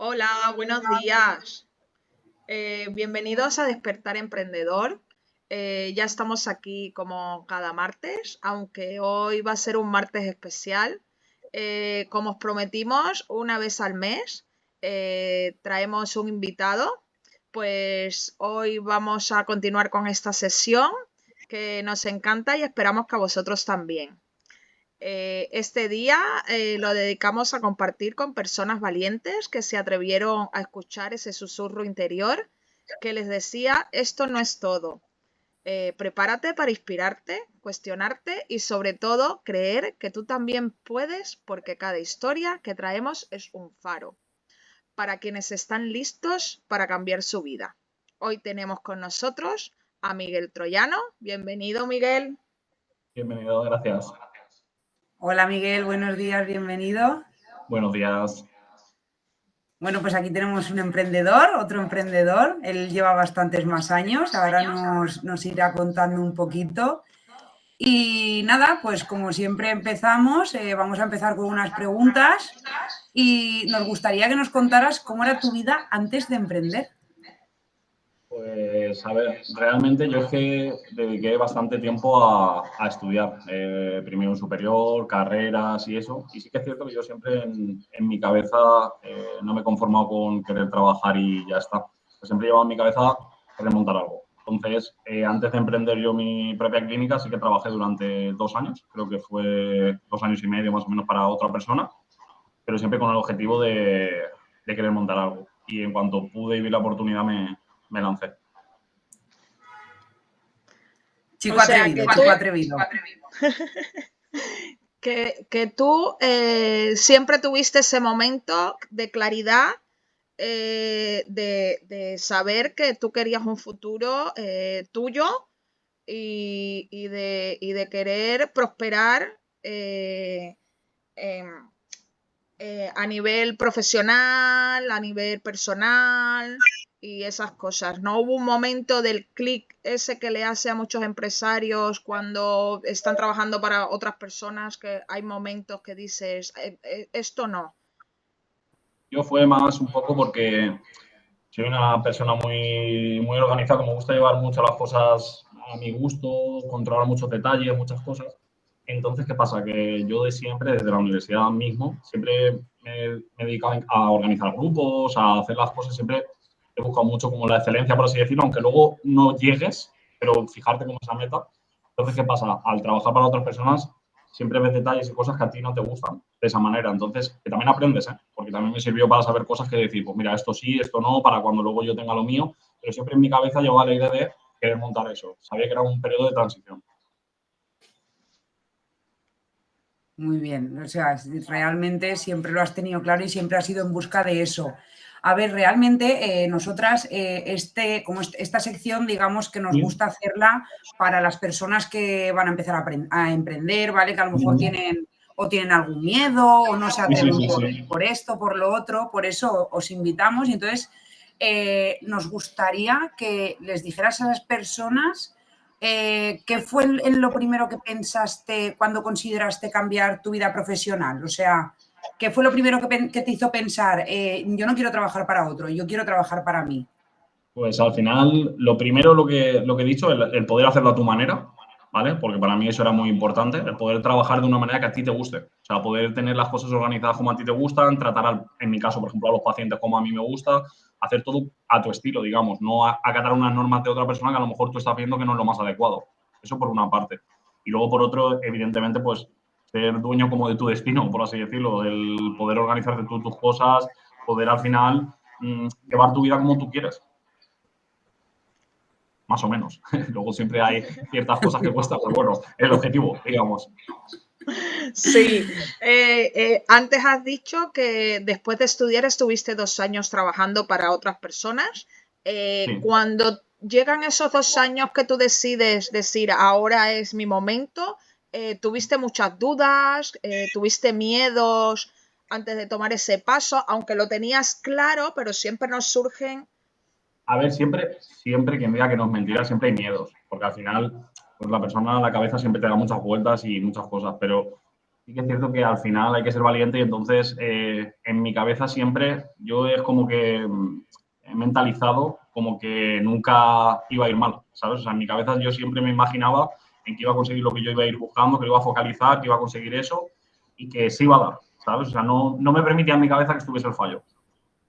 Hola, buenos días. Bienvenidos a Despertar Emprendedor. Ya estamos aquí como cada martes, aunque hoy va a ser un martes especial. Como os prometimos, una vez al mes traemos un invitado. Pues hoy vamos a continuar con esta sesión que nos encanta y esperamos que a vosotros también. Este día lo dedicamos a compartir con personas valientes que se atrevieron a escuchar ese susurro interior que les decía, esto no es todo. Prepárate para inspirarte, cuestionarte y sobre todo creer que tú también puedes porque cada historia que traemos es un faro para quienes están listos para cambiar su vida. Hoy tenemos con nosotros a Miguel Troyano. Bienvenido, Miguel. Bienvenido, gracias. Hola Miguel, buenos días, bienvenido. Buenos días. Bueno, pues aquí tenemos un emprendedor, otro emprendedor. Él lleva bastantes más años, ahora nos irá contando un poquito. Y nada, pues como siempre empezamos, vamos a empezar con unas preguntas y nos gustaría que nos contaras cómo era tu vida antes de emprender. Pues a ver, realmente yo es que dediqué bastante tiempo a estudiar, primero en superior, carreras y eso. Y sí que es cierto que yo siempre en mi cabeza no me he conformado con querer trabajar y ya está. Siempre he llevado en mi cabeza querer montar algo. Entonces, antes de emprender yo mi propia clínica, sí que trabajé durante 2 años, creo que fue 2 años y medio más o menos para otra persona, pero siempre con el objetivo de querer montar algo. Y en cuanto pude y vi la oportunidad, me lancé. Chico O sea atrevido, que chico atrevido. que tú siempre tuviste ese momento de claridad, de saber que tú querías un futuro tuyo y de querer prosperar em, a nivel profesional, a nivel personal y esas cosas. No hubo un momento del clic ese que le hace a muchos empresarios cuando están trabajando para otras personas, que hay momentos que dices, esto no. Yo fue más un poco porque soy una persona muy organizada, que me gusta llevar mucho las cosas a mi gusto, controlar muchos detalles, muchas cosas. Entonces, ¿qué pasa? Que yo de siempre, desde la universidad mismo, siempre me he dedicado a organizar grupos, a hacer las cosas, siempre he buscado mucho como la excelencia, por así decirlo, aunque luego no llegues, pero fijarte como esa meta. Entonces, ¿qué pasa? Al trabajar para otras personas, siempre ves detalles y cosas que a ti no te gustan de esa manera. Entonces, que también aprendes, ¿eh? Porque también me sirvió para saber cosas que decir, pues mira, esto sí, esto no, para cuando luego yo tenga lo mío, pero siempre en mi cabeza llevaba la idea de querer montar eso. Sabía que era un periodo de transición. Muy bien, o sea, realmente siempre lo has tenido claro y siempre has ido en busca de eso. A ver, realmente nosotras, esta sección, digamos que nos Sí. gusta hacerla para las personas que van a empezar a emprender, ¿vale? Que a lo mejor tienen algún miedo o no se Sí, sí, atreven sí, sí. por esto, por lo otro, por eso os invitamos y entonces nos gustaría que les dijeras a las personas ¿qué fue en lo primero que pensaste cuando consideraste cambiar tu vida profesional? O sea, ¿qué fue lo primero que te hizo pensar, yo no quiero trabajar para otro, yo quiero trabajar para mí? Pues al final, lo primero, lo que he dicho, el poder hacerlo a tu manera, ¿vale? Porque para mí eso era muy importante, el poder trabajar de una manera que a ti te guste. O sea, poder tener las cosas organizadas como a ti te gustan, tratar, en mi caso, por ejemplo, a los pacientes como a mí me gusta, hacer todo a tu estilo, digamos, no acatar unas normas de otra persona que a lo mejor tú estás viendo que no es lo más adecuado. Eso por una parte. Y luego, por otro, evidentemente, pues ser dueño como de tu destino, por así decirlo, el poder organizarte tú tus cosas, poder al final llevar tu vida como tú quieres. Más o menos. Luego siempre hay ciertas cosas que cuestan, pero bueno, el objetivo, digamos. Sí, antes has dicho que después de estudiar estuviste 2 años trabajando para otras personas. Sí. Cuando llegan esos 2 años que tú decides decir, ahora es mi momento, ¿tuviste muchas dudas? ¿Tuviste miedos antes de tomar ese paso? Aunque lo tenías claro, pero siempre nos surgen. A ver, siempre quien diga que no es mentira, siempre hay miedos, porque al final, pues la persona, la cabeza siempre te da muchas vueltas y muchas cosas, pero sí que es cierto que al final hay que ser valiente y entonces en mi cabeza siempre yo es como que he mentalizado como que nunca iba a ir mal, ¿sabes? O sea, en mi cabeza yo siempre me imaginaba en que iba a conseguir lo que yo iba a ir buscando, que lo iba a focalizar, que iba a conseguir eso y que sí iba a dar, ¿sabes? O sea, no me permitía en mi cabeza que estuviese el fallo.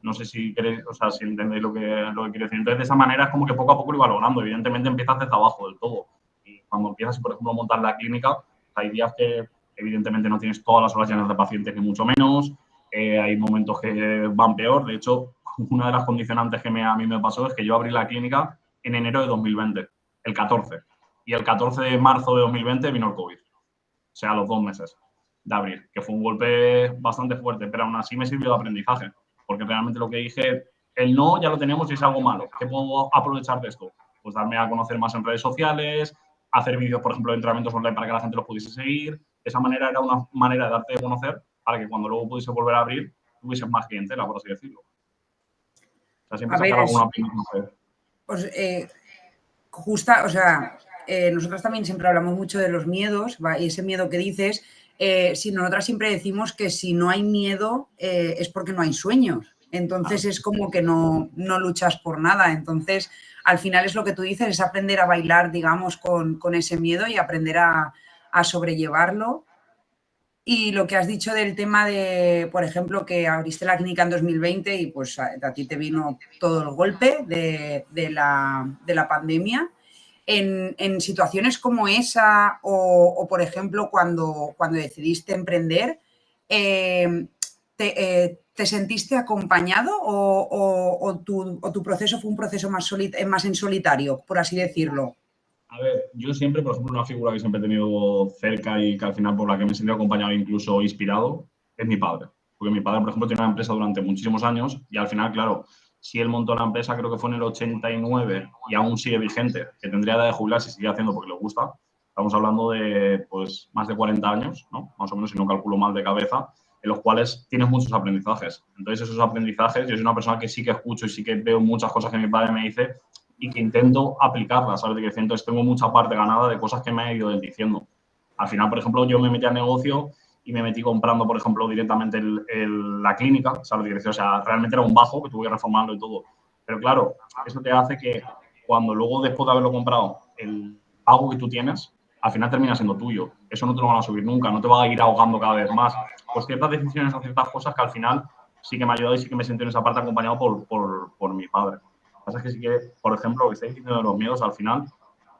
No sé si queréis, o sea, si entendéis lo que quiero decir. Entonces, de esa manera es como que poco a poco lo iba logrando. Evidentemente empiezas desde abajo del todo. Y cuando empiezas, por ejemplo, a montar la clínica, hay días que evidentemente no tienes todas las horas llenas de pacientes, ni mucho menos. Hay momentos que van peor. De hecho, una de las condicionantes que a mí me pasó es que yo abrí la clínica en enero de 2020, el 14. Y el 14 de marzo de 2020 vino el COVID. O sea, a los 2 meses de abrir, que fue un golpe bastante fuerte, pero aún así me sirvió de aprendizaje, porque realmente lo que dije, el no ya lo tenemos y es algo malo. ¿Qué puedo aprovechar de esto? Pues darme a conocer más en redes sociales, hacer vídeos, por ejemplo, de entrenamientos online para que la gente los pudiese seguir. De esa manera era una manera de darte a conocer para que cuando luego pudiese volver a abrir, tuvieses más clientela, por así decirlo. O sea, siempre A ver, sacar alguna aprendizaje. pues, o sea, nosotros también siempre hablamos mucho de los miedos, ¿va? Y ese miedo que dices, si nosotras siempre decimos que si no hay miedo es porque no hay sueños. Entonces es como que no luchas por nada. Entonces, al final es lo que tú dices, es aprender a bailar, digamos, con ese miedo y aprender a sobrellevarlo. Y lo que has dicho del tema de, por ejemplo, que abriste la clínica en 2020 y pues a ti te vino todo el golpe de la pandemia. En situaciones como esa por ejemplo, cuando decidiste emprender, ¿te sentiste acompañado o tu proceso fue un proceso más en solitario, por así decirlo? A ver, yo siempre, por ejemplo, una figura que siempre he tenido cerca y que al final por la que me he sentido acompañado e incluso inspirado es mi padre. Porque mi padre, por ejemplo, tiene una empresa durante muchísimos años y al final, claro, si él montó la empresa, creo que fue en el 89 y aún sigue vigente, que tendría edad de jubilarse y sigue haciendo porque le gusta. Estamos hablando de, pues, más de 40 años, ¿no? Más o menos, si no calculo mal de cabeza, en los cuales tienes muchos aprendizajes. Entonces, esos aprendizajes, yo soy una persona que sí que escucho y sí que veo muchas cosas que mi padre me dice y que intento aplicarlas, ¿sabes? De que entonces tengo mucha parte ganada de cosas que me ha ido diciendo. Al final, por ejemplo, yo me metí al negocio y me metí comprando, por ejemplo, directamente la clínica, ¿sabes? O sea, realmente era un bajo que tuve que reformarlo y todo. Pero claro, eso te hace que cuando luego, después de haberlo comprado, el pago que tú tienes, al final termina siendo tuyo. Eso no te lo van a subir nunca, no te va a ir ahogando cada vez más. Pues ciertas decisiones o ciertas cosas que al final sí que me ha ayudado y sí que me siento en esa parte acompañado por mi padre. Lo que pasa es que sí que, por ejemplo, lo que estáis diciendo de los miedos, al final,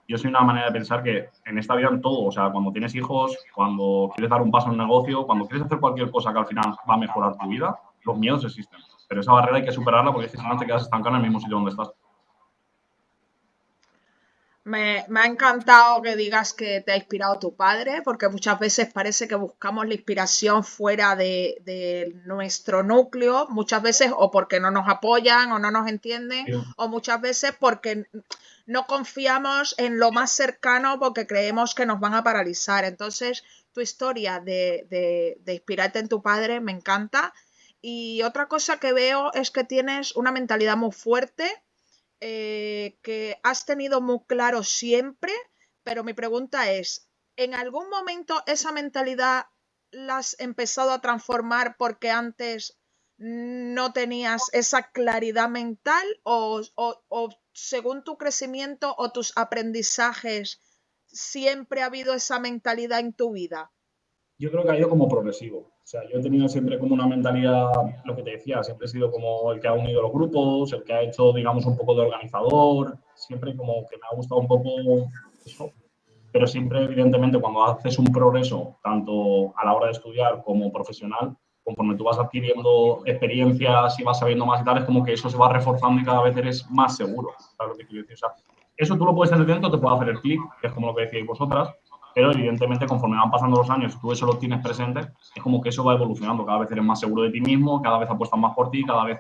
yo soy una manera de pensar que en esta vida en todo, o sea, cuando tienes hijos, cuando quieres dar un paso en un negocio, cuando quieres hacer cualquier cosa que al final va a mejorar tu vida, los miedos existen. Pero esa barrera hay que superarla porque es que si no te quedas estancado en el mismo sitio donde estás. Me ha encantado que digas que te ha inspirado tu padre, porque muchas veces parece que buscamos la inspiración fuera de nuestro núcleo, muchas veces o porque no nos apoyan o no nos entienden, o muchas veces porque no confiamos en lo más cercano porque creemos que nos van a paralizar. Entonces, tu historia de inspirarte en tu padre me encanta. Y otra cosa que veo es que tienes una mentalidad muy fuerte, que has tenido muy claro siempre, pero mi pregunta es, ¿en algún momento esa mentalidad la has empezado a transformar porque antes no tenías esa claridad mental o según tu crecimiento o tus aprendizajes siempre ha habido esa mentalidad en tu vida? Yo creo que ha ido como progresivo. O sea, yo he tenido siempre como una mentalidad, lo que te decía, siempre he sido como el que ha unido los grupos, el que ha hecho, digamos, un poco de organizador, siempre como que me ha gustado un poco eso. Pero siempre, evidentemente, cuando haces un progreso, tanto a la hora de estudiar como profesional, conforme tú vas adquiriendo experiencias y vas sabiendo más y tal, es como que eso se va reforzando y cada vez eres más seguro. ¿Sabes lo que quiero decir? O sea, eso tú lo puedes tener dentro, te puede hacer el clic, que es como lo que decíais vosotras, pero evidentemente conforme van pasando los años y tú eso lo tienes presente, es como que eso va evolucionando, cada vez eres más seguro de ti mismo, cada vez apuestas más por ti, cada vez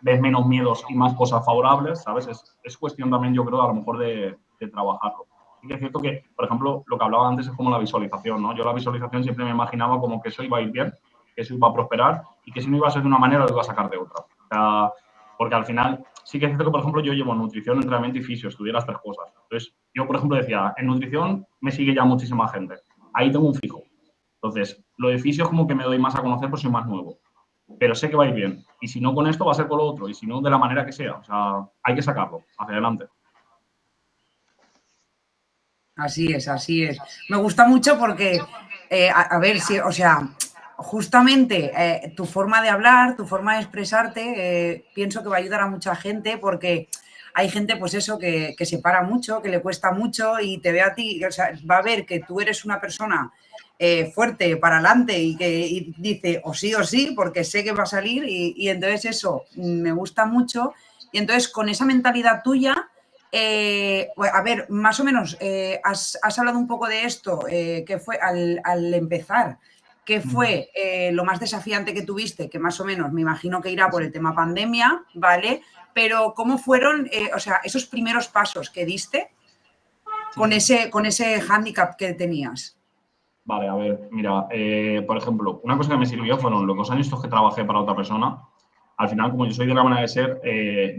ves menos miedos y más cosas favorables, ¿sabes? Es cuestión también, yo creo, a lo mejor de trabajarlo. Sí que es cierto que, por ejemplo, lo que hablaba antes es como la visualización, ¿no? Yo la visualización siempre me imaginaba como que eso iba a ir bien, que eso iba a prosperar y que si no iba a ser de una manera lo iba a sacar de otra. O sea, porque al final sí que es cierto que, por ejemplo, yo llevo nutrición, entrenamiento y fisio, estudié las tres cosas. Entonces, yo, por ejemplo, decía, en nutrición me sigue ya muchísima gente. Ahí tengo un fijo. Entonces, lo de fisio es como que me doy más a conocer por soy más nuevo. Pero sé que va a ir bien. Y si no con esto, va a ser con lo otro. Y si no, de la manera que sea. O sea, hay que sacarlo hacia adelante. Así es, así es. Me gusta mucho porque, a ver, si, o sea, justamente tu forma de hablar, tu forma de expresarte, pienso que va a ayudar a mucha gente porque hay gente, pues eso, que se para mucho, que le cuesta mucho y te ve a ti, o sea, va a ver que tú eres una persona fuerte para adelante y que y dice o sí, porque sé que va a salir y entonces eso me gusta mucho. Y entonces con esa mentalidad tuya a ver, más o menos, has hablado un poco de esto, que fue al empezar, ¿qué fue lo más desafiante que tuviste? Que más o menos me imagino que irá por el tema pandemia, ¿vale? Pero ¿cómo fueron, o sea, esos primeros pasos que diste con ese hándicap que tenías? Vale, a ver, mira, por ejemplo, una cosa que me sirvió fueron los 2 años estos que trabajé para otra persona. Al final, como yo soy de la manera de ser,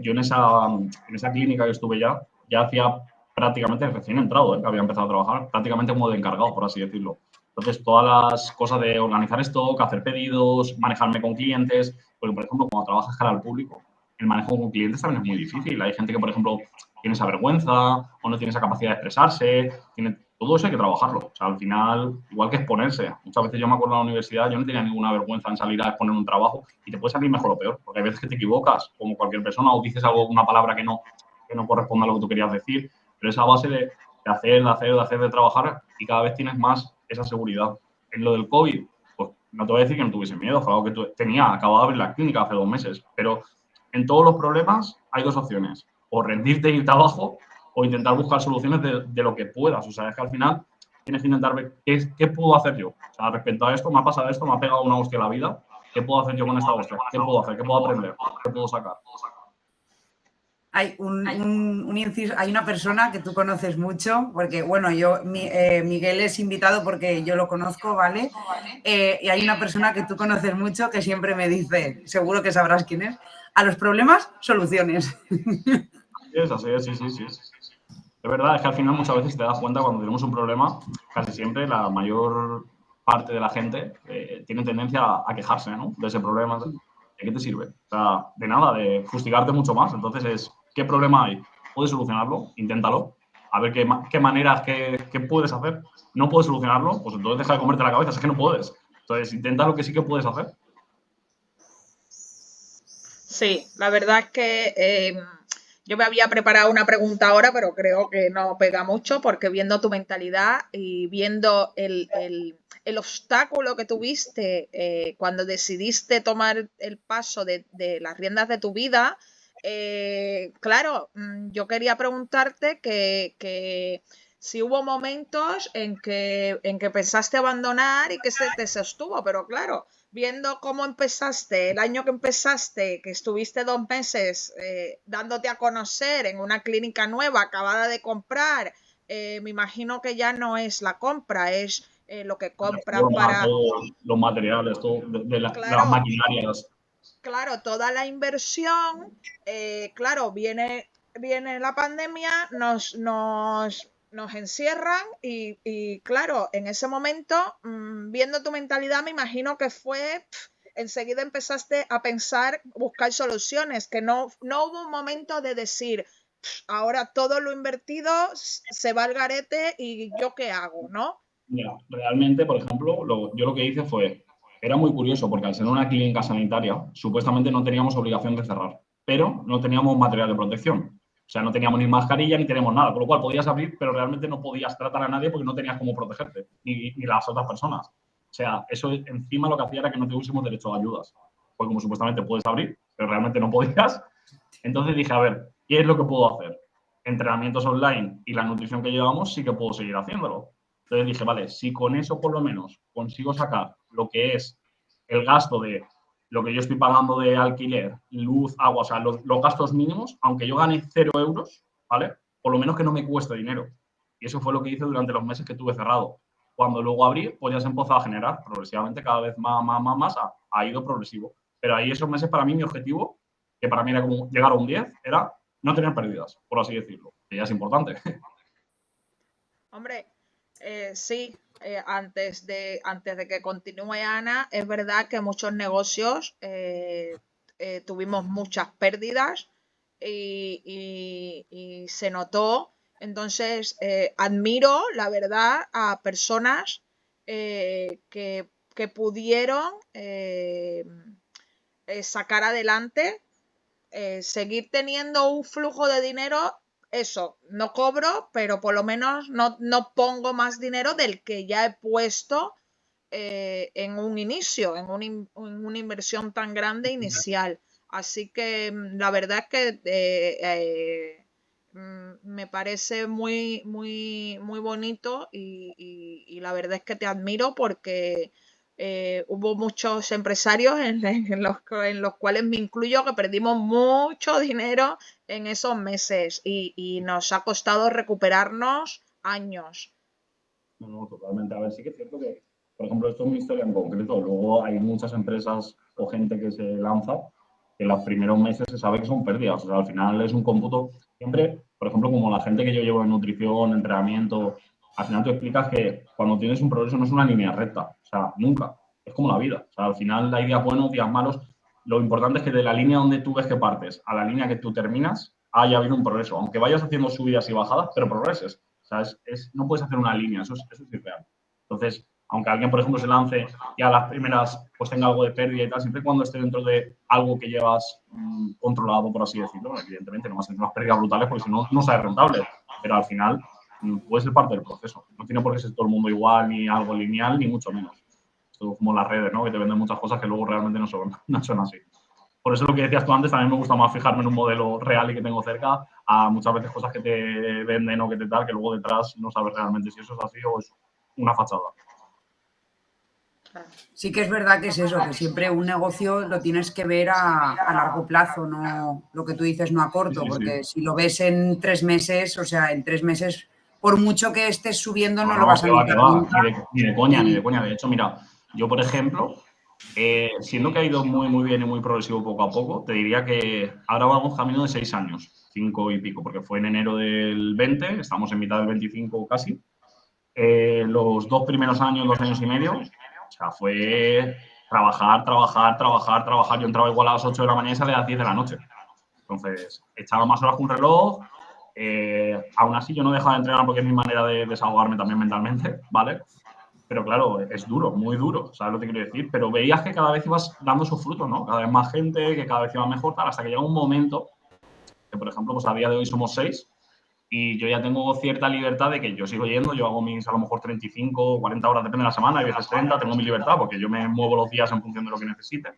yo en esa clínica que estuve ya hacía prácticamente recién entrado, que había empezado a trabajar, prácticamente como de encargado, por así decirlo. Entonces, todas las cosas de organizar stock, hacer pedidos, manejarme con clientes, porque, por ejemplo, cuando trabajas cara al público, el manejo con clientes también es muy difícil. Hay gente que, por ejemplo, tiene esa vergüenza o no tiene esa capacidad de expresarse, todo eso hay que trabajarlo. O sea, al final, igual que exponerse. Muchas veces yo me acuerdo en la universidad, yo no tenía ninguna vergüenza en salir a exponer un trabajo y te puede salir mejor o peor, porque hay veces que te equivocas, como cualquier persona, o dices algo, una palabra que no corresponde a lo que tú querías decir, pero esa base de hacer, de trabajar y cada vez tienes más esa seguridad. En lo del COVID, pues no te voy a decir que no tuviese miedo, fue algo que tenía, acababa de abrir la clínica hace 2 meses, pero en todos los problemas hay 2 opciones, o rendirte y irte abajo o intentar buscar soluciones de lo que puedas. O sea, es que al final tienes que intentar ver qué puedo hacer yo. O sea, respecto a esto, me ha pasado esto, me ha pegado una hostia a la vida. ¿Qué puedo hacer yo con esta hostia? ¿Qué puedo hacer? ¿Qué puedo aprender? ¿Qué puedo sacar? Hay un inciso, hay una persona que tú conoces mucho, porque bueno, Miguel es invitado porque yo lo conozco, ¿vale? Y hay una persona que tú conoces mucho que siempre me dice, seguro que sabrás quién es, a los problemas, soluciones. Así es, sí, sí, sí. Es verdad, es que al final muchas veces te das cuenta cuando tenemos un problema, casi siempre la mayor parte de la gente tiene tendencia a quejarse, ¿no? De ese problema. ¿De qué te sirve? O sea, de nada, de fustigarte mucho más. Entonces, ¿qué problema hay? ¿Puedes solucionarlo? Inténtalo. A ver qué maneras, qué puedes hacer. ¿No puedes solucionarlo? Pues entonces deja de comerte la cabeza, es que no puedes. Entonces, intenta lo que sí que puedes hacer. Sí, la verdad es que yo me había preparado una pregunta ahora, pero creo que no pega mucho porque viendo tu mentalidad y viendo el obstáculo que tuviste cuando decidiste tomar el paso de las riendas de tu vida, claro, yo quería preguntarte que si hubo momentos en que pensaste abandonar y que se te sostuvo, pero claro, viendo cómo empezaste, el año que empezaste, que estuviste 2 meses dándote a conocer en una clínica nueva, acabada de comprar, me imagino que ya no es la compra, es lo que La compras forma, para, todo, los materiales, todo, de las claro, maquinarias. claro, toda la inversión, claro, viene la pandemia, nos encierran y, claro, en ese momento, viendo tu mentalidad, me imagino que fue, enseguida empezaste a pensar, buscar soluciones, que no hubo un momento de decir, ahora todo lo invertido se va al garete y yo qué hago, ¿no? Mira, realmente, por ejemplo, yo lo que hice era muy curioso porque al ser una clínica sanitaria, supuestamente no teníamos obligación de cerrar, pero no teníamos material de protección. O sea, no teníamos ni mascarilla ni teníamos nada, con lo cual podías abrir, pero realmente no podías tratar a nadie porque no tenías cómo protegerte, ni las otras personas. O sea, eso encima lo que hacía era que no tuviésemos derecho a ayudas. Porque como supuestamente puedes abrir, pero realmente no podías. Entonces dije, a ver, ¿qué es lo que puedo hacer? Entrenamientos online y la nutrición que llevamos sí que puedo seguir haciéndolo. Entonces dije, vale, si con eso por lo menos consigo sacar lo que es el gasto de lo que yo estoy pagando de alquiler, luz, agua, o sea, los gastos mínimos, aunque yo gane 0 euros, ¿vale? Por lo menos que no me cueste dinero. Y eso fue lo que hice durante los meses que tuve cerrado. Cuando luego abrí, pues ya se empezó a generar progresivamente, cada vez más, ha ido progresivo. Pero ahí esos meses para mí mi objetivo, que para mí era como llegar a un 10, era no tener pérdidas, por así decirlo, que ya es importante. Hombre, sí, antes de que continúe Ana, es verdad que muchos negocios tuvimos muchas pérdidas y se notó. Entonces, admiro, la verdad, a personas que pudieron sacar adelante, seguir teniendo un flujo de dinero. Eso, no cobro, pero por lo menos no pongo más dinero del que ya he puesto en un inicio, en una inversión tan grande inicial. Así que la verdad es que me parece muy bonito y la verdad es que te admiro porque hubo muchos empresarios en los cuales me incluyo que perdimos mucho dinero en esos meses y nos ha costado recuperarnos años. No, totalmente. A ver, sí que es cierto que, por ejemplo, esto es mi historia en concreto. Luego hay muchas empresas o gente que se lanza que en los primeros meses se sabe que son pérdidas. O sea, al final es un cómputo. Siempre, por ejemplo, como la gente que yo llevo en nutrición, entrenamiento, al final tú explicas que cuando tienes un progreso no es una línea recta. O sea, nunca. Es como la vida. O sea, al final hay días buenos, días malos. Lo importante es que de la línea donde tú ves que partes a la línea que tú terminas, haya habido un progreso. Aunque vayas haciendo subidas y bajadas, pero progreses. O sea, no puedes hacer una línea, eso es irreal. Entonces, aunque alguien, por ejemplo, se lance y a las primeras pues tenga algo de pérdida y tal, siempre y cuando esté dentro de algo que llevas controlado, por así decirlo, evidentemente no vas a tener unas pérdidas brutales porque si no, no sale rentable. Pero al final puede ser parte del proceso. No tiene por qué ser todo el mundo igual, ni algo lineal, ni mucho menos. Esto es como las redes, ¿no? Que te venden muchas cosas que luego realmente no son así. Por eso lo que decías tú antes, también me gusta más fijarme en un modelo real y que tengo cerca a muchas veces cosas que te venden o que te tal, que luego detrás no sabes realmente si eso es así o es una fachada. Sí que es verdad que es eso, que siempre un negocio lo tienes que ver a largo plazo, no lo que tú dices, no a corto, Sí, porque sí. si lo ves en 3 meses, o sea, en 3 meses, por mucho que estés subiendo, no lo No, vas a que notar va, nunca. ni de coña, ni de Y coña. De hecho, mira, yo, por ejemplo, siendo que ha ido muy bien y muy progresivo poco a poco, te diría que ahora vamos camino de 6 años, 5 y pico, porque fue en enero del 20, estamos en mitad del 25 casi. Los 2 primeros años, 2 años y medio, o sea, fue trabajar. Yo entraba igual a las 8 de la mañana y salía a las 10 de la noche. Entonces, echaba más horas que un reloj. Aún así, yo no dejaba de entrenar porque es mi manera de desahogarme también mentalmente, ¿vale? Pero claro, es duro, muy duro, ¿sabes lo que quiero decir? Pero veías que cada vez ibas dando sus frutos, ¿no? Cada vez más gente, que cada vez iba mejor, tal, hasta que llega un momento que, por ejemplo, pues a día de hoy somos 6 y yo ya tengo cierta libertad de que yo sigo yendo, yo hago mis a lo mejor 35, 40 horas, depende de la semana, hay veces 30, tengo mi libertad porque yo me muevo los días en función de lo que necesite.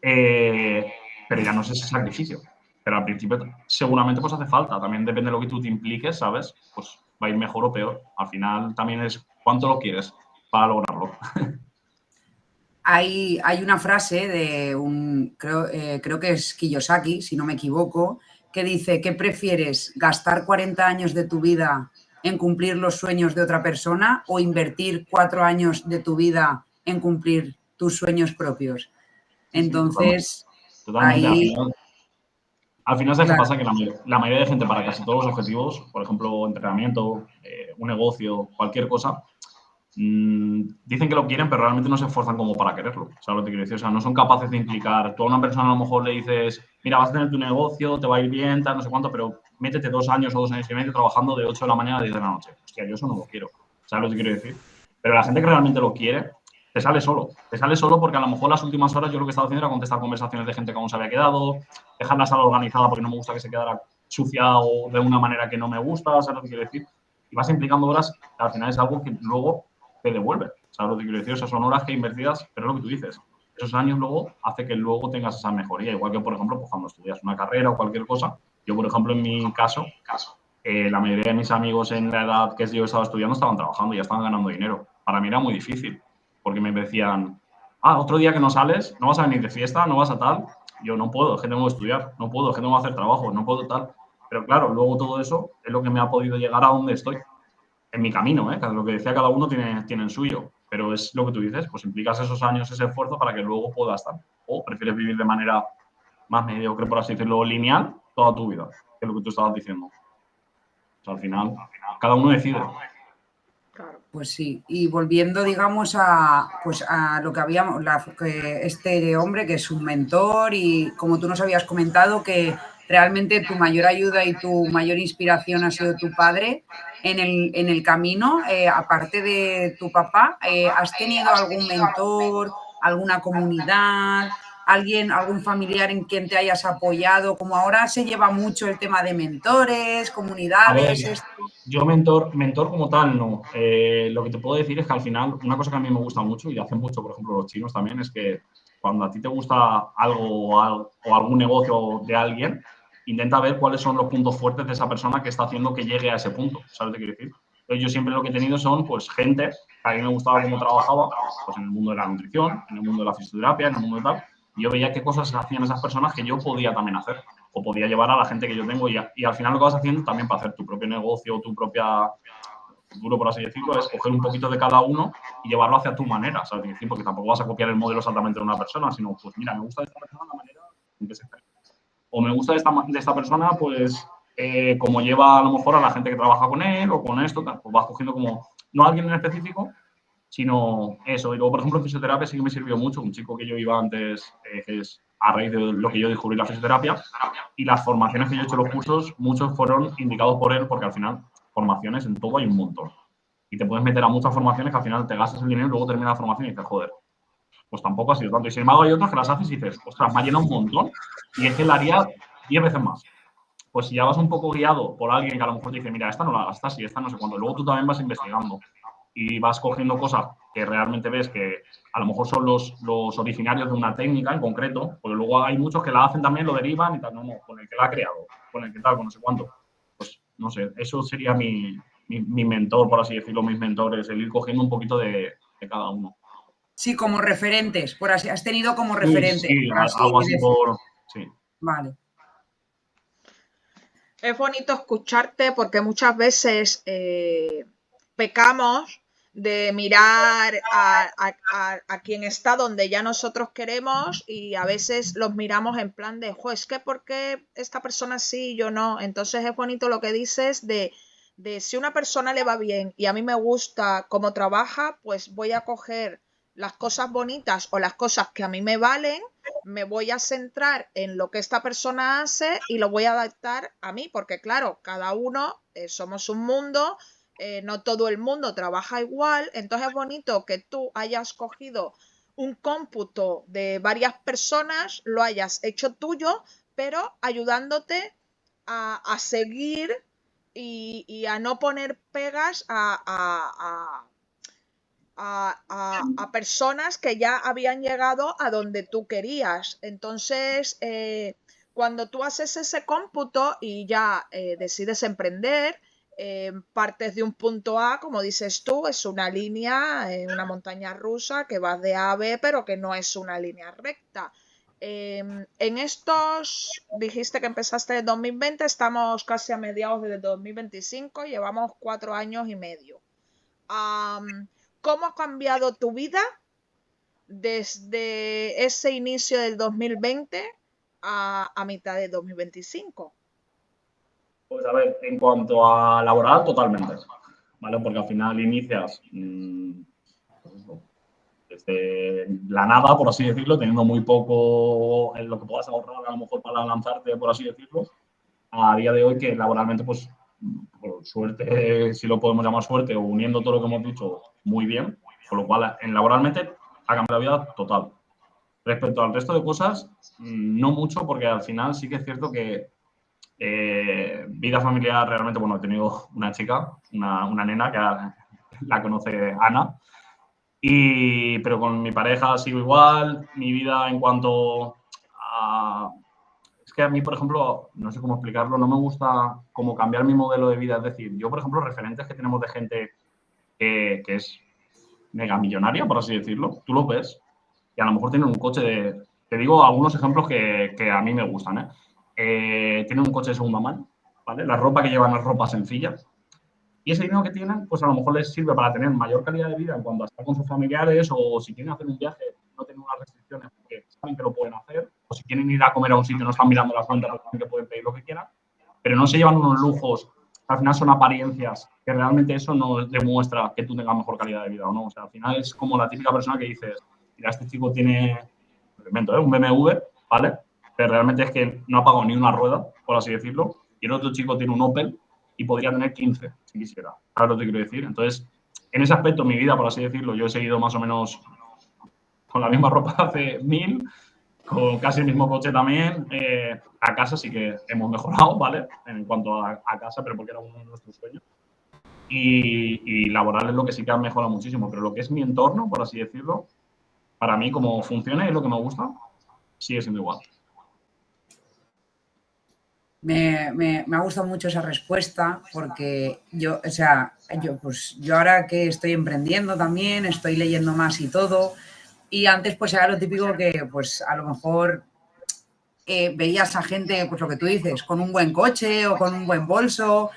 Pero ya no es ese sacrificio. Pero al principio seguramente pues hace falta, también depende de lo que tú te impliques, ¿sabes? Pues va a ir mejor o peor. Al final también es cuánto lo quieres para lograrlo. hay una frase de creo que es Kiyosaki, si no me equivoco, que dice: ¿qué prefieres, gastar 40 años de tu vida en cumplir los sueños de otra persona o invertir 4 años de tu vida en cumplir tus sueños propios? Sí, sí, totalmente. Entonces, Totalmente. ahí, Al final, ¿sabes qué claro, pasa? Que la mayoría de gente para casi todos los objetivos, por ejemplo, entrenamiento, un negocio, cualquier cosa, dicen que lo quieren, pero realmente no se esfuerzan como para quererlo. ¿Sabes lo que quiero decir? O sea, no son capaces de implicar. Tú a una persona a lo mejor le dices, mira, vas a tener tu negocio, te va a ir bien, tal, no sé cuánto, pero métete 2 años o 2 años y medio trabajando de 8 de la mañana a 10 de la noche. Hostia, yo eso no lo quiero. ¿Sabes lo que quiero decir? Pero la gente que realmente lo quiere, te sale solo. Te sale solo porque a lo mejor las últimas horas yo lo que estaba haciendo era contestar conversaciones de gente que aún se había quedado, dejar la sala organizada porque no me gusta que se quedara sucia o de una manera que no me gusta, ¿sabes lo que quiero decir? Y vas implicando horas que al final es algo que luego te devuelve. ¿Sabes lo que quiero decir? Esas son horas que invertidas, pero es lo que tú dices. Esos años luego hace que luego tengas esa mejoría. Igual que, por ejemplo, pues cuando estudias una carrera o cualquier cosa. Yo, por ejemplo, en mi caso, la mayoría de mis amigos en la edad que yo estaba estudiando estaban trabajando y ya estaban ganando dinero. Para mí era muy difícil, porque me decían, otro día que no sales, no vas a venir de fiesta, no vas a tal. Yo no puedo, es que tengo que estudiar, no puedo, es que tengo que hacer trabajo, no puedo tal. Pero claro, luego todo eso es lo que me ha podido llegar a donde estoy en mi camino, ¿eh? Lo que decía cada uno tiene el suyo, pero es lo que tú dices, pues implicas esos años, ese esfuerzo para que luego puedas estar. O prefieres vivir de manera más mediocre, por así decirlo, lineal, toda tu vida, que es lo que tú estabas diciendo. O sea, al final, cada uno decide. Claro. Pues sí, y volviendo, digamos, a lo que habíamos, que este hombre que es un mentor y como tú nos habías comentado, que realmente tu mayor ayuda y tu mayor inspiración ha sido tu padre en el camino, aparte de tu papá, ¿has tenido algún mentor, alguna comunidad, algún familiar en quien te hayas apoyado? Como ahora se lleva mucho el tema de mentores, A ver, comunidades, esto. yo mentor como tal no. Lo que te puedo decir es que al final, una cosa que a mí me gusta mucho y hacen mucho, por ejemplo, los chinos también, es que cuando a ti te gusta algo o algún negocio de alguien, intenta ver cuáles son los puntos fuertes de esa persona que está haciendo que llegue a ese punto. ¿Sabes lo que quiero decir? Entonces, yo siempre lo que he tenido son, pues, gente que a mí me gustaba cómo trabajaba, pues, en el mundo de la nutrición, en el mundo de la fisioterapia, en el mundo de tal, y yo veía qué cosas hacían esas personas que yo podía también hacer o podía llevar a la gente que yo tengo y al final lo que vas haciendo también para hacer tu propio negocio, tu propia futuro, por así decirlo, es coger un poquito de cada uno y llevarlo hacia tu manera, ¿sabes? Decir, porque tampoco vas a copiar el modelo exactamente de una persona, sino, pues mira, me gusta de esta persona la manera en que se hace. O me gusta de esta persona, pues, como lleva a lo mejor a la gente que trabaja con él o con esto, pues vas cogiendo como, no a alguien en específico, sino eso. Y luego, por ejemplo, en fisioterapia sí que me sirvió mucho. Un chico que yo iba antes, que es a raíz de lo que yo descubrí la fisioterapia, y las formaciones que yo he hecho, los cursos, muchos fueron indicados por él, porque al final, formaciones en todo hay un montón. Y te puedes meter a muchas formaciones que al final te gastas el dinero y luego termina la formación y dices, joder, pues tampoco ha sido tanto. Y sin embargo, hay otras que las haces y dices, ostras, me ha llenado un montón y es que la haría 10 veces más. Pues si ya vas un poco guiado por alguien que a lo mejor te dice, mira, esta no la hagas así, esta no sé cuándo, luego tú también vas investigando y vas cogiendo cosas que realmente ves que a lo mejor son los originarios de una técnica en concreto, porque luego hay muchos que la hacen también, lo derivan y tal, no, con el que la ha creado, con el que tal, con no sé cuánto. Pues no sé, eso sería mi mentor, por así decirlo, mis mentores, el ir cogiendo un poquito de cada uno. Sí, como referentes, por así, has tenido como Sí, referentes, sí, por así algo así decirlo. por... Sí. Vale. Es bonito escucharte porque muchas veces pecamos de mirar a quien está donde ya nosotros queremos y a veces los miramos en plan de, es que ¿por qué esta persona sí y yo no? Entonces es bonito lo que dices de si una persona le va bien y a mí me gusta cómo trabaja, pues voy a coger las cosas bonitas o las cosas que a mí me valen, me voy a centrar en lo que esta persona hace y lo voy a adaptar a mí, porque claro, cada uno somos un mundo, no todo el mundo trabaja igual, entonces es bonito que tú hayas cogido un cómputo de varias personas, lo hayas hecho tuyo, pero ayudándote a seguir y a no poner pegas a personas que ya habían llegado a donde tú querías. Entonces, cuando tú haces ese cómputo y ya decides emprender, partes de un punto A, como dices tú, es una línea, una montaña rusa que vas de A a B, pero que no es una línea recta. En estos, dijiste que empezaste en 2020, estamos casi a mediados de 2025, llevamos 4 años y medio. ¿Cómo ha cambiado tu vida desde ese inicio del 2020 a mitad de 2025? Pues a ver, en cuanto a laboral, totalmente, ¿vale? Porque al final inicias pues eso, desde la nada, por así decirlo, teniendo muy poco en lo que puedas ahorrar a lo mejor para lanzarte, por así decirlo, a día de hoy que laboralmente, pues por suerte, si lo podemos llamar suerte, o uniendo todo lo que hemos dicho, muy bien, con lo cual en laboralmente ha cambiado la vida total. Respecto al resto de cosas, no mucho, porque al final sí que es cierto que vida familiar realmente, bueno, he tenido una chica, una nena que la conoce Ana, pero con mi pareja sigo igual, mi vida en cuanto a... Es que a mí, por ejemplo, no sé cómo explicarlo, no me gusta como cambiar mi modelo de vida, es decir, yo, por ejemplo, referentes que tenemos de gente que es mega millonaria, por así decirlo, tú lo ves y a lo mejor tienen un coche de... Te digo algunos ejemplos que a mí me gustan, ¿eh? Tienen un coche de segunda mano, ¿vale? La ropa que llevan es ropa sencilla. Y ese dinero que tienen, pues a lo mejor les sirve para tener mayor calidad de vida en cuanto a estar con sus familiares o si quieren hacer un viaje, no tienen unas restricciones porque saben que lo pueden hacer. O si quieren ir a comer a un sitio, no están mirando la cuenta porque saben que pueden pedir lo que quieran. Pero no se llevan unos lujos al final son apariencias, que realmente eso no demuestra que tú tengas mejor calidad de vida o no. O sea, al final es como la típica persona que dices, mira, este chico tiene, lo invento, un BMW, ¿vale? Pero realmente es que no ha pagado ni una rueda, por así decirlo, y el otro chico tiene un Opel y podría tener 15 si quisiera. ¿Sabes lo que quiero decir? Entonces, en ese aspecto, mi vida, por así decirlo, yo he seguido más o menos con la misma ropa hace 1000, con casi el mismo coche también. A casa sí que hemos mejorado, ¿vale? En cuanto a casa, pero porque era uno de nuestros sueños. Y laboral es lo que sí que ha mejorado muchísimo, pero lo que es mi entorno, por así decirlo, para mí, como funciona y es lo que me gusta, sigue siendo igual. Me ha gustado mucho esa respuesta porque yo, o sea, yo ahora que estoy emprendiendo también, estoy leyendo más y todo, y antes pues era lo típico que pues a lo mejor veías a gente, pues lo que tú dices, con un buen coche o con un buen bolso,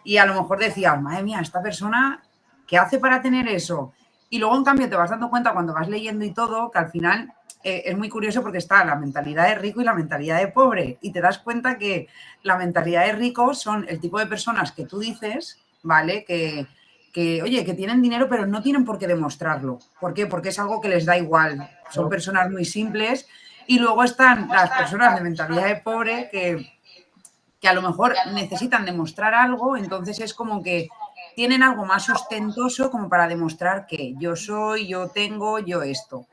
y a lo mejor decías, madre mía, esta persona, ¿qué hace para tener eso? Y luego, en cambio, te vas dando cuenta cuando vas leyendo y todo, que al final es muy curioso porque está la mentalidad de rico y la mentalidad de pobre. Y te das cuenta que la mentalidad de rico son el tipo de personas que tú dices, ¿vale? Oye, que tienen dinero, pero no tienen por qué demostrarlo. ¿Por qué? Porque es algo que les da igual. Son personas muy simples. Y luego están las personas de mentalidad de pobre que a lo mejor necesitan demostrar algo, entonces es como que tienen algo más ostentoso como para demostrar que yo soy, yo tengo, yo esto.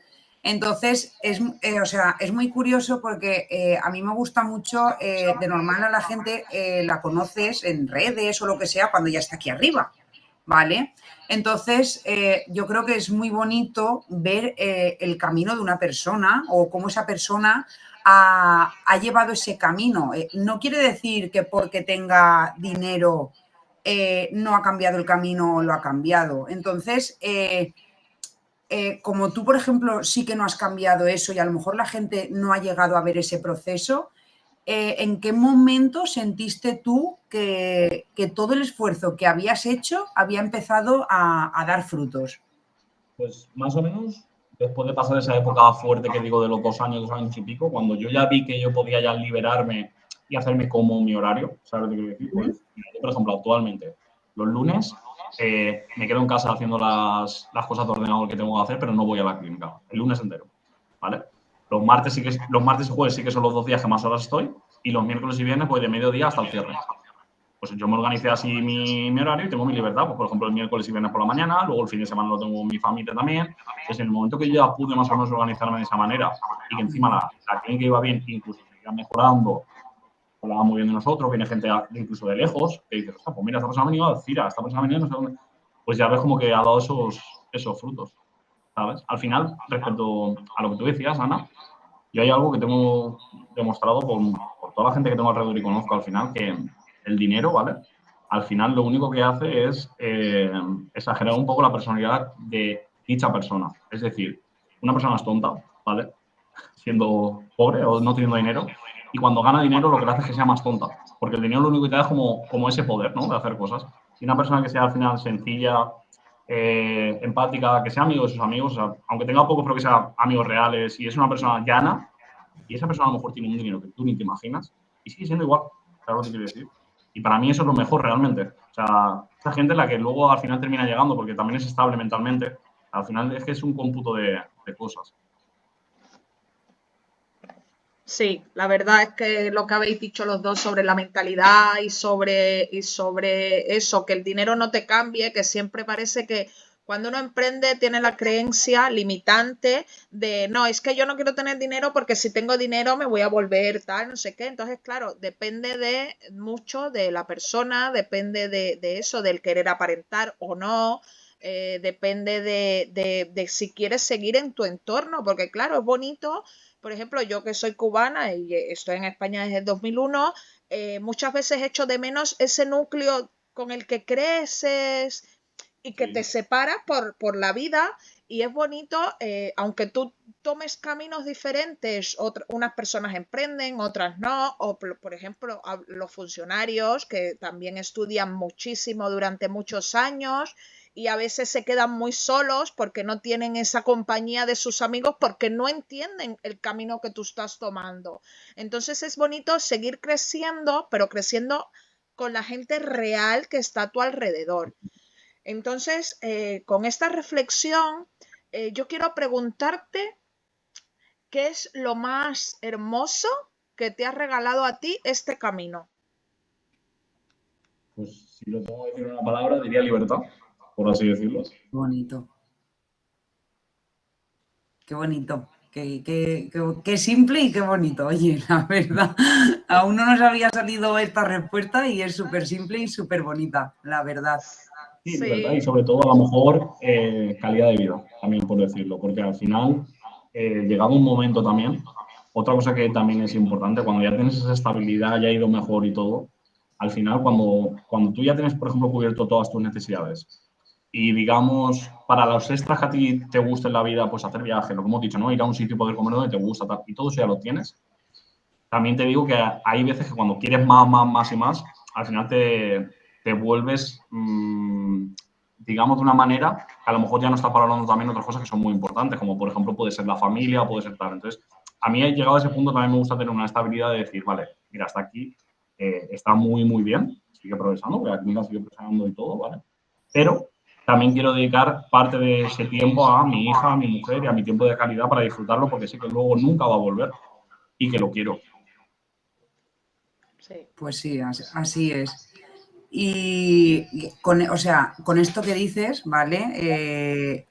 Entonces, o sea, es muy curioso porque a mí me gusta mucho, de normal a la gente la conoces en redes o lo que sea cuando ya está aquí arriba, ¿vale? Entonces, yo creo que es muy bonito ver el camino de una persona o cómo esa persona ha llevado ese camino. No quiere decir que porque tenga dinero no ha cambiado el camino o lo ha cambiado. Entonces, como tú, por ejemplo, sí que no has cambiado eso y a lo mejor la gente no ha llegado a ver ese proceso, ¿en qué momento sentiste tú que todo el esfuerzo que habías hecho había empezado a dar frutos? Pues más o menos después de pasar esa época fuerte que digo de los 2 años y pico, cuando yo ya vi que yo podía ya liberarme y hacerme como mi horario, ¿sabes lo que quiero decir? Pues, yo, por ejemplo, actualmente, los lunes me quedo en casa haciendo las cosas de ordenador que tengo que hacer, pero no voy a la clínica, el lunes entero, ¿vale? Los martes y jueves sí que son los 2 días que más horas estoy, y los miércoles y viernes voy de mediodía hasta el cierre. Pues yo me organicé así mi horario y tengo mi libertad. Pues, por ejemplo, el miércoles y viernes por la mañana, luego el fin de semana lo tengo con mi familia también. Entonces, en el momento que yo ya pude más o menos organizarme de esa manera y que encima la clínica iba bien, incluso seguía mejorando, hablábamos muy bien de nosotros, viene gente incluso de lejos, que dices, pues mira, esta persona ha venido a Cira, esta persona ha venido no sé dónde. Pues ya ves como que ha dado esos frutos, ¿sabes? Al final, respecto a lo que tú decías, Ana, yo hay algo que tengo demostrado por toda la gente que tengo alrededor y conozco al final, que el dinero, ¿vale? Al final lo único que hace es exagerar un poco la personalidad de dicha persona. Es decir, una persona es tonta, ¿vale? Siendo pobre o no teniendo dinero, y cuando gana dinero lo que le hace es que sea más tonta, porque el dinero lo único que te da es como ese poder, ¿no? De hacer cosas. Y una persona que sea al final sencilla, empática, que sea amigo de sus amigos, o sea, aunque tenga pocos, pero que sea amigos reales, y es una persona llana, y esa persona a lo mejor tiene un dinero que tú ni te imaginas, y sigue siendo igual, ¿sabes lo que quiero decir? Y para mí eso es lo mejor realmente. O sea, esa gente es la que luego al final termina llegando, porque también es estable mentalmente. Al final es que es un cómputo de cosas. Sí, la verdad es que lo que habéis dicho los dos sobre la mentalidad y sobre eso, que el dinero no te cambie, que siempre parece que cuando uno emprende tiene la creencia limitante de, no, es que yo no quiero tener dinero porque si tengo dinero me voy a volver tal, no sé qué. Entonces, claro, depende de mucho de la persona, depende de eso, del querer aparentar o no. Depende de si quieres seguir en tu entorno, porque claro, es bonito. Por ejemplo, yo que soy cubana y estoy en España desde el 2001, muchas veces echo de menos ese núcleo con el que creces y que te separas por la vida. Y es bonito, aunque tú tomes caminos diferentes, unas personas emprenden, otras no, o por ejemplo los funcionarios que también estudian muchísimo durante muchos años y a veces se quedan muy solos porque no tienen esa compañía de sus amigos porque no entienden el camino que tú estás tomando. Entonces es bonito seguir creciendo, pero creciendo con la gente real que está a tu alrededor. Entonces, con esta reflexión, yo quiero preguntarte qué es lo más hermoso que te ha regalado a ti este camino. Pues si lo tengo que decir en una palabra, diría libertad, por así decirlo. Qué bonito. Qué bonito. Qué simple y qué bonito. Oye, la verdad, aún no nos había salido esta respuesta y es súper simple y súper bonita, la verdad. Sí, libertad y Sí, sobre todo a lo mejor calidad de vida, también por decirlo, porque al final, llegado un momento también, otra cosa que también es importante, cuando ya tienes esa estabilidad, ya ha ido mejor y todo, al final cuando tú ya tienes, por ejemplo, cubierto todas tus necesidades y digamos, para los extras que a ti te gusta en la vida, pues hacer viajes, lo que hemos dicho, ¿no? Ir a un sitio y poder comer donde te gusta, tal, y todo eso ya lo tienes. También te digo que hay veces que cuando quieres más y más, al final te vuelves, digamos, de una manera que a lo mejor ya no está valorando también otras cosas que son muy importantes, como por ejemplo puede ser la familia, puede ser tal. Entonces, a mí llegado a ese punto también me gusta tener una estabilidad de decir, vale, mira, hasta aquí está muy bien, sigue progresando, porque la clínica sigue progresando y todo, ¿vale? Pero también quiero dedicar parte de ese tiempo a mi hija, a mi mujer y a mi tiempo de calidad para disfrutarlo, porque sé que luego nunca va a volver y que lo quiero. sí. Pues sí, así es. Y o sea, con esto que dices, ¿vale?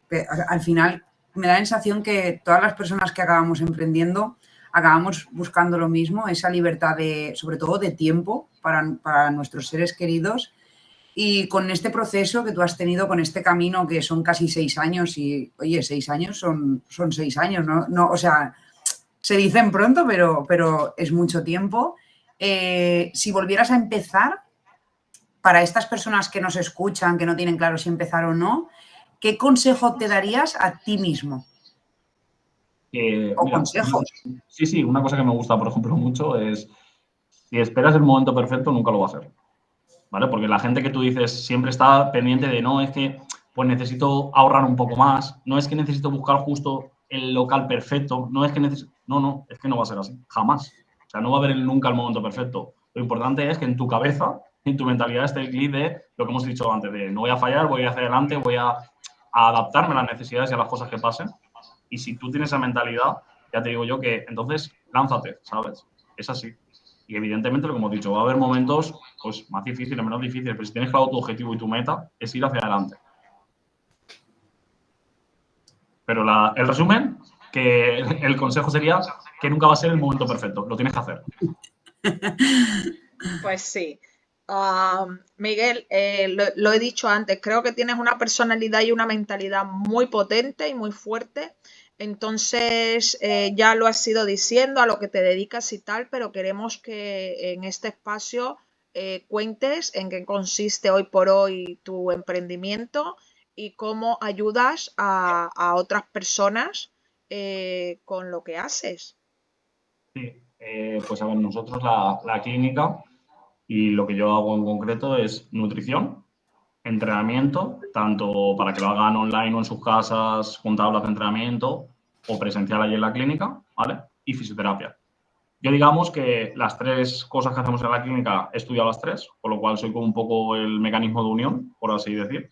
Al final me da la sensación que todas las personas que acabamos emprendiendo acabamos buscando lo mismo, esa libertad de, sobre todo de tiempo para nuestros seres queridos. Y con este proceso que tú has tenido, con este camino que son casi 6 años y, oye, 6 años son 6 años, ¿no? O sea, se dicen pronto, pero es mucho tiempo. Si volvieras a empezar, para estas personas que nos escuchan, que no tienen claro si empezar o no, ¿qué consejo te darías a ti mismo? O Mira, consejos. sí, una cosa que me gusta, por ejemplo, mucho es, si esperas el momento perfecto, nunca lo va a ser, ¿vale? Porque la gente que tú dices siempre está pendiente de, no, es que pues necesito ahorrar un poco más, no es que necesito buscar justo el local perfecto, no es que necesito, no, es que no va a ser así, jamás. O sea, no va a haber nunca el momento perfecto. Lo importante es que en tu cabeza, en tu mentalidad esté el clic de lo que hemos dicho antes, de no voy a fallar, voy a ir hacia adelante, voy a adaptarme a las necesidades y a las cosas que pasen. Y si tú tienes esa mentalidad, ya te digo yo que entonces lánzate, ¿sabes? Es así. Y evidentemente, lo que hemos dicho, va a haber momentos pues, más difíciles, menos difíciles, pero si tienes claro tu objetivo y tu meta, es ir hacia adelante. Pero el resumen, que el consejo sería que nunca va a ser el momento perfecto, lo tienes que hacer. Pues sí. Miguel, lo he dicho antes, creo que tienes una personalidad y una mentalidad muy potente y muy fuerte. Entonces, ya lo has ido diciendo a lo que te dedicas y tal, pero queremos que en este espacio cuentes en qué consiste hoy por hoy tu emprendimiento y cómo ayudas a otras personas con lo que haces. Sí, pues a ver, nosotros la clínica y lo que yo hago en concreto es nutrición, entrenamiento, tanto para que lo hagan online o en sus casas con tablas de entrenamiento o presencial allí en la clínica, ¿vale? Y fisioterapia. Yo digamos que las tres cosas que hacemos en la clínica he estudiado las tres, con lo cual soy como un poco el mecanismo de unión, por así decir.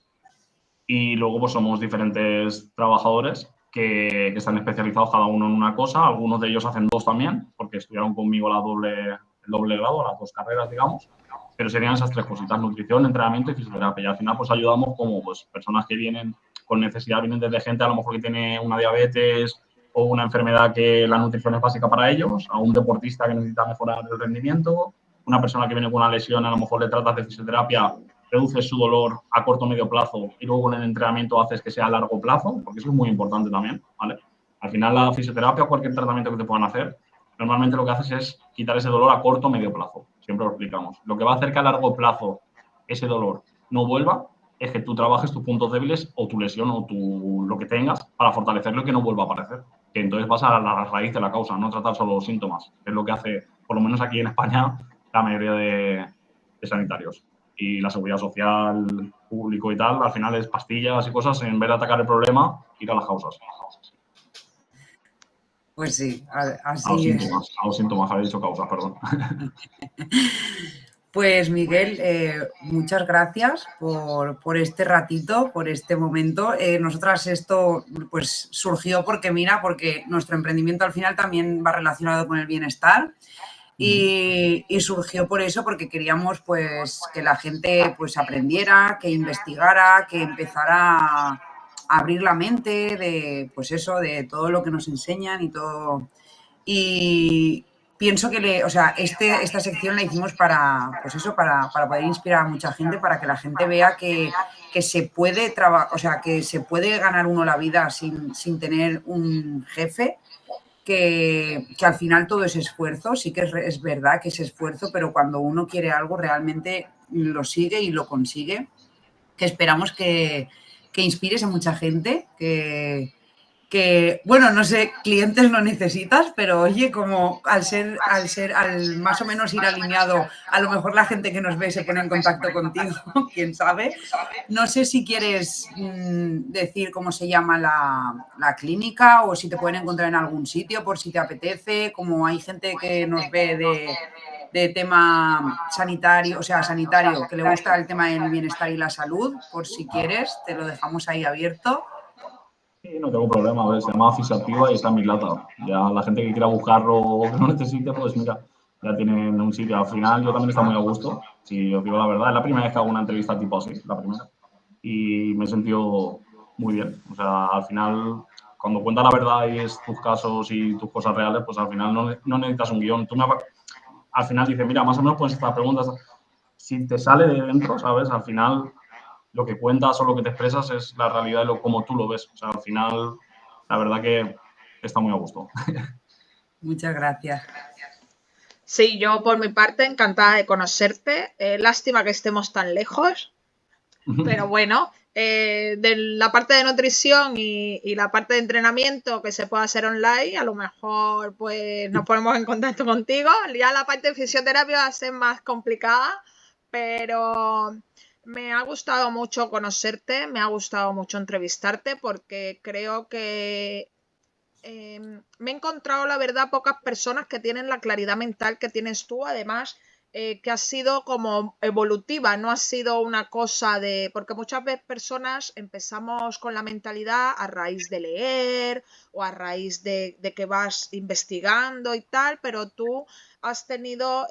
Y luego pues somos diferentes trabajadores que están especializados cada uno en una cosa. Algunos de ellos hacen dos también, porque estudiaron conmigo el doble grado, las dos carreras, digamos. Pero serían esas tres cositas, nutrición, entrenamiento y fisioterapia. Y al final pues ayudamos como pues, personas que vienen con necesidad, vienen desde gente a lo mejor que tiene una diabetes o una enfermedad que la nutrición es básica para ellos, a un deportista que necesita mejorar el rendimiento, una persona que viene con una lesión, a lo mejor le tratas de fisioterapia, reduces su dolor a corto o medio plazo y luego con el entrenamiento haces que sea a largo plazo, porque eso es muy importante también, ¿vale? Al final la fisioterapia o cualquier tratamiento que te puedan hacer, normalmente lo que haces es quitar ese dolor a corto o medio plazo, siempre lo explicamos. Lo que va a hacer que a largo plazo ese dolor no vuelva es que tú trabajes tus puntos débiles o tu lesión o lo que tengas para fortalecerlo y que no vuelva a aparecer. Que entonces vas a la raíz de la causa, no tratar solo los síntomas, que es lo que hace, por lo menos aquí en España, la mayoría de sanitarios. Y la seguridad social, público y tal, al final es pastillas y cosas, en vez de atacar el problema, ir a las causas. Pues sí, A los así es. síntomas, habéis dicho causas, perdón. Pues Miguel, muchas gracias por este ratito, por este momento. Nosotras esto pues surgió porque nuestro emprendimiento al final también va relacionado con el bienestar y surgió por eso, porque queríamos pues que la gente pues aprendiera, que investigara, que empezara a abrir la mente de pues eso, de todo lo que nos enseñan y todo. Y pienso que esta sección la hicimos pues eso, para poder inspirar a mucha gente, para que la gente vea que se puede que se puede ganar uno la vida sin tener un jefe, que al final todo es esfuerzo. Sí que es verdad que es esfuerzo, pero cuando uno quiere algo realmente lo sigue y lo consigue. Que esperamos que inspires a mucha gente, que, bueno, no sé, clientes no necesitas, pero oye, como al más o menos ir alineado, a lo mejor la gente que nos ve se pone en contacto contigo, quién sabe. No sé si quieres decir cómo se llama la clínica o si te pueden encontrar en algún sitio por si te apetece, como hay gente que nos ve de tema sanitario, sanitario, que le gusta el tema del bienestar y la salud, por si quieres, te lo dejamos ahí abierto. Sí, no tengo problema, a ver, se llama Fisioactiva y está en Mislata. Ya la gente que quiera buscarlo o que no necesite, pues mira, ya tienen un sitio. Al final yo también estoy muy a gusto, si os digo la verdad. Es la primera vez que hago una entrevista tipo así, la primera. Y me he sentido muy bien. O sea, al final, cuando cuentas la verdad y es tus casos y tus cosas reales, pues al final no necesitas un guión. Al final dices, mira, más o menos pues estas preguntas, si te sale de dentro, ¿sabes? Al final lo que cuentas o lo que te expresas es la realidad de como tú lo ves. O sea, al final, la verdad que está muy a gusto. Muchas gracias. Sí, yo por mi parte encantada de conocerte. Lástima que estemos tan lejos, pero bueno, de la parte de nutrición y la parte de entrenamiento que se puede hacer online, a lo mejor pues nos ponemos en contacto contigo. Ya la parte de fisioterapia va a ser más complicada, pero me ha gustado mucho conocerte, me ha gustado mucho entrevistarte porque creo que me he encontrado, la verdad, pocas personas que tienen la claridad mental que tienes tú, además, que ha sido como evolutiva, no ha sido una cosa de, porque muchas veces personas empezamos con la mentalidad a raíz de leer o a raíz de que vas investigando y tal, pero tú has tenido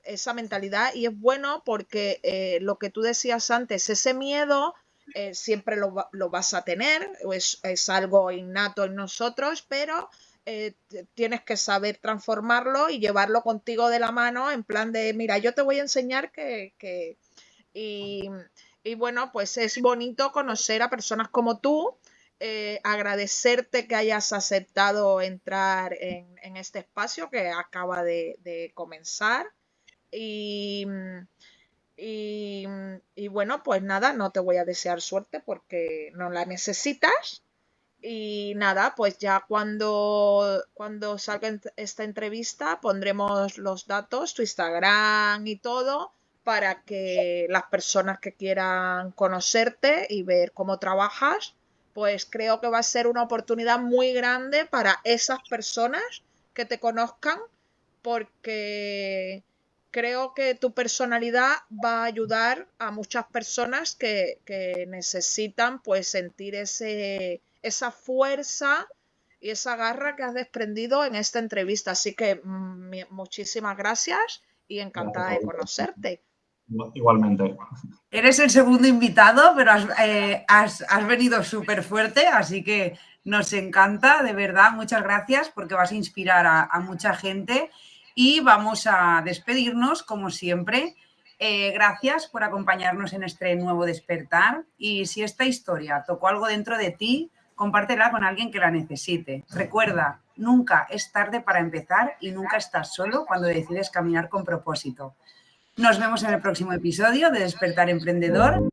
esa mentalidad y es bueno porque lo que tú decías antes, ese miedo siempre lo vas a tener, es algo innato en nosotros, pero tienes que saber transformarlo y llevarlo contigo de la mano en plan de, mira, yo te voy a enseñar y, y bueno, pues es bonito conocer a personas como tú, agradecerte que hayas aceptado entrar en este espacio que acaba de comenzar y, y bueno, pues nada, no te voy a desear suerte porque no la necesitas. Y nada, pues ya cuando salga esta entrevista pondremos los datos, tu Instagram y todo, para que las personas que quieran conocerte y ver cómo trabajas, pues creo que va a ser una oportunidad muy grande para esas personas que te conozcan, porque creo que tu personalidad va a ayudar a muchas personas que necesitan pues sentir esa fuerza y esa garra que has desprendido en esta entrevista. Así que muchísimas gracias y encantada de conocerte. Igualmente. Eres el segundo invitado, pero has venido súper fuerte, así que nos encanta, de verdad. Muchas gracias porque vas a inspirar a mucha gente y vamos a despedirnos, como siempre. Gracias por acompañarnos en este nuevo despertar y si esta historia tocó algo dentro de ti, compártela con alguien que la necesite. Recuerda, nunca es tarde para empezar y nunca estás solo cuando decides caminar con propósito. Nos vemos en el próximo episodio de Despertar Emprendedor.